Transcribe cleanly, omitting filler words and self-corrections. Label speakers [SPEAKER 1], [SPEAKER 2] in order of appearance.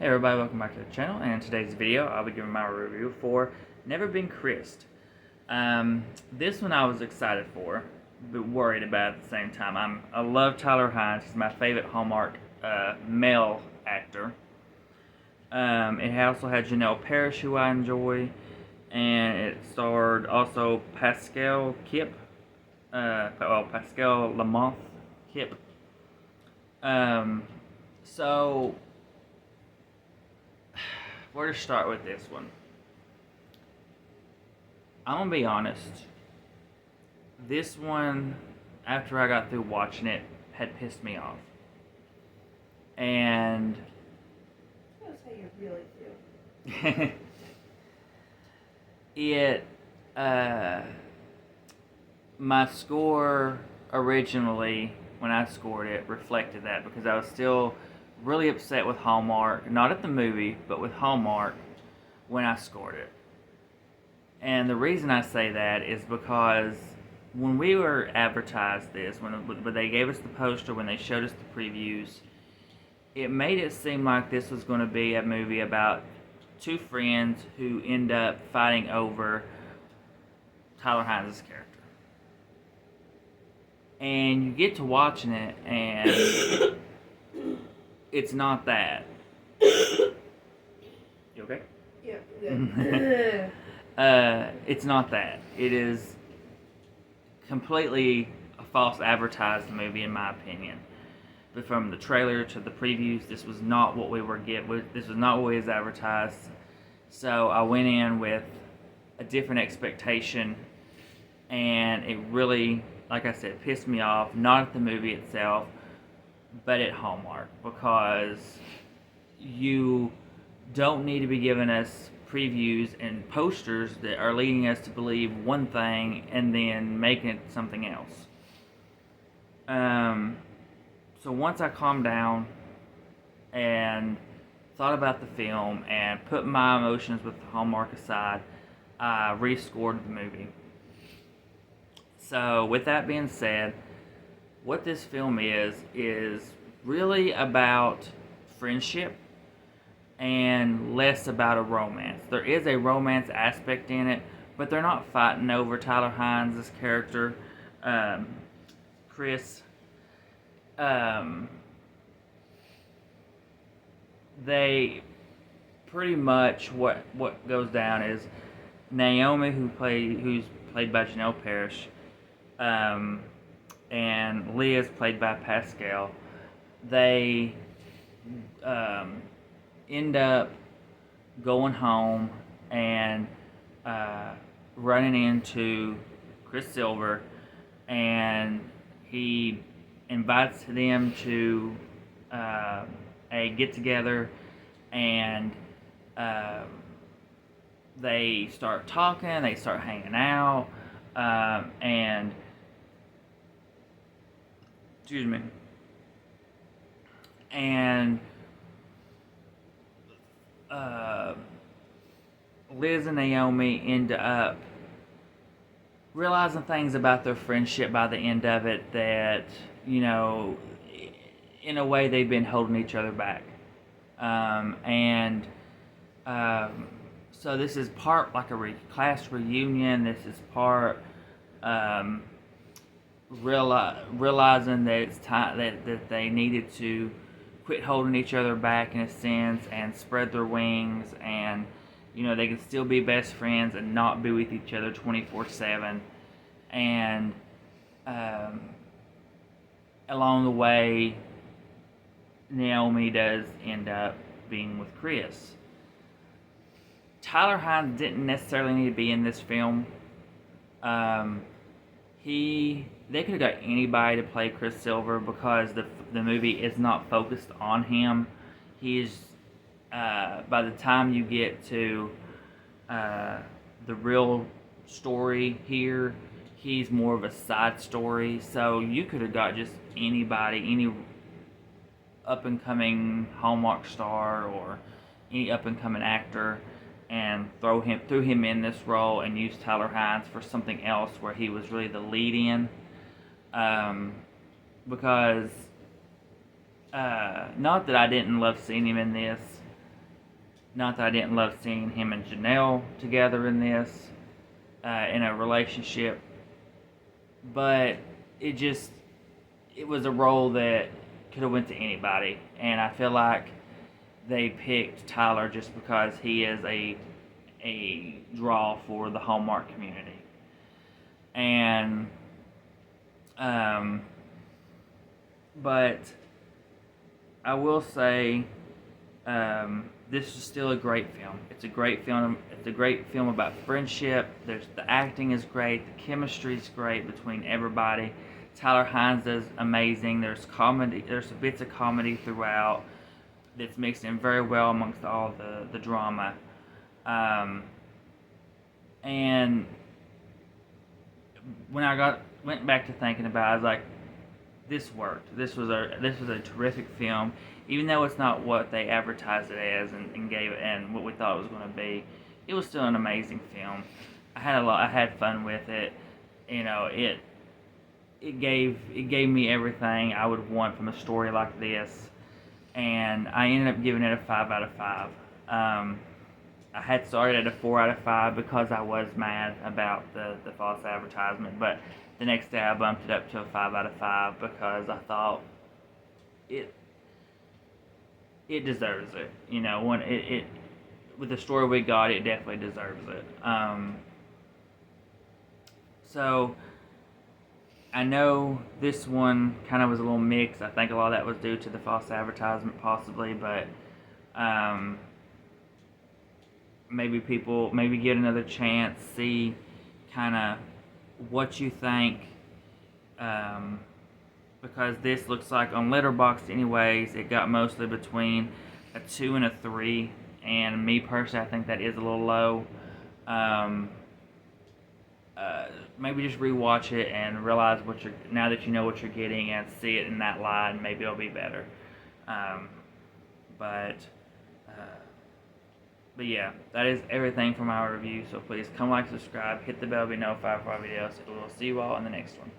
[SPEAKER 1] Hey everybody, welcome back to the channel, and in today's video I'll be giving my review for Never Been Kissed. This one I was excited for, but worried about at the same time. I love Tyler Hynes. He's my favorite Hallmark male actor. It also had Janelle Parrish, who I enjoy, and it starred also Pascal Kip, Pascal Lamont Kip. So where to start with this one? I'm gonna be honest. This one, after I got through watching it, had pissed me off. And
[SPEAKER 2] That's how you really feel.
[SPEAKER 1] my score originally, when I scored it, reflected that because I was still really upset with Hallmark, not at the movie, but with Hallmark when I scored it. And the reason I say that is because when we were advertised this, when they gave us the poster, when they showed us the previews, it made it seem like this was going to be a movie about two friends who end up fighting over Tyler Hynes' character. And you get to watching it, and it's not that. You okay?
[SPEAKER 2] Yeah, good.
[SPEAKER 1] It's not that. It is completely a false advertised movie, in my opinion. But from the trailer to the previews, this was not what we were given. This was not what we was advertised. So I went in with a different expectation, and it really, like I said, pissed me off. Not at the movie itself, but at Hallmark, because you don't need to be giving us previews and posters that are leading us to believe one thing and then making it something else. So once I calmed down and thought about the film and put my emotions with Hallmark aside, I rescored the movie. So with that being said, what this film is really about friendship and less about a romance. There is a romance aspect in it, but they're not fighting over Tyler Hynes' character, Chris. They pretty much what goes down is Naomi, who's played by Janelle Parrish, and Liz, played by Pascal. They end up going home and running into Chris Silver, and he invites them to a get-together, and they start talking, they start hanging out, and excuse me, and Liz and Naomi end up realizing things about their friendship by the end of it that, you know, in a way they've been holding each other back. So this is part like a class reunion. This is part realizing that it's time that they needed to quit holding each other back in a sense and spread their wings, and you know, they can still be best friends and not be with each other 24/7. And along the way, Naomi does end up being with Chris. Tyler Hynes didn't necessarily need to be in this film. They could have got anybody to play Chris Silver because the movie is not focused on him. He's by the time you get to the real story here, he's more of a side story. So you could have got just anybody, any up-and-coming Hallmark star or any up-and-coming actor, and threw him in this role and use Tyler Hynes for something else where he was really the lead in. Because not that I didn't love seeing him in this, Not that I didn't love seeing him and Janelle together in this, in a relationship, but it just, it was a role that could have went to anybody, and I feel like they picked Tyler just because he is a draw for the Hallmark community. And but I will say, this is still a great film. It's a great film. It's a great film about friendship. The acting is great. The chemistry is great between everybody. Tyler Hynes is amazing. There's comedy. There's bits of comedy throughout that's mixed in very well amongst all the drama. And when I went back to thinking about it, I was like, this worked. This was a terrific film, even though it's not what they advertised it as and gave it and what we thought it was going to be. It was still an amazing film. I had fun with it. It gave me everything I would want from a story like this, and I ended up giving it a 5 out of 5. I had started at a 4 out of 5 because I was mad about the false advertisement, but the next day I bumped it up to a 5 out of 5 because I thought it deserves it. When it with the story we got, it definitely deserves it. So I know this one kind of was a little mixed. I think a lot of that was due to the false advertisement, possibly, but maybe get another chance, see kind of what you think, because this looks like on Letterboxd anyways, it got mostly between a 2 and a 3, and me personally, I think that is a little low. Maybe just rewatch it and realize now that you know what you're getting, and see it in that light, and maybe it'll be better. But yeah, that is everything from our review. So please come like, subscribe, hit the bell to be notified for our videos. We'll see you all in the next one.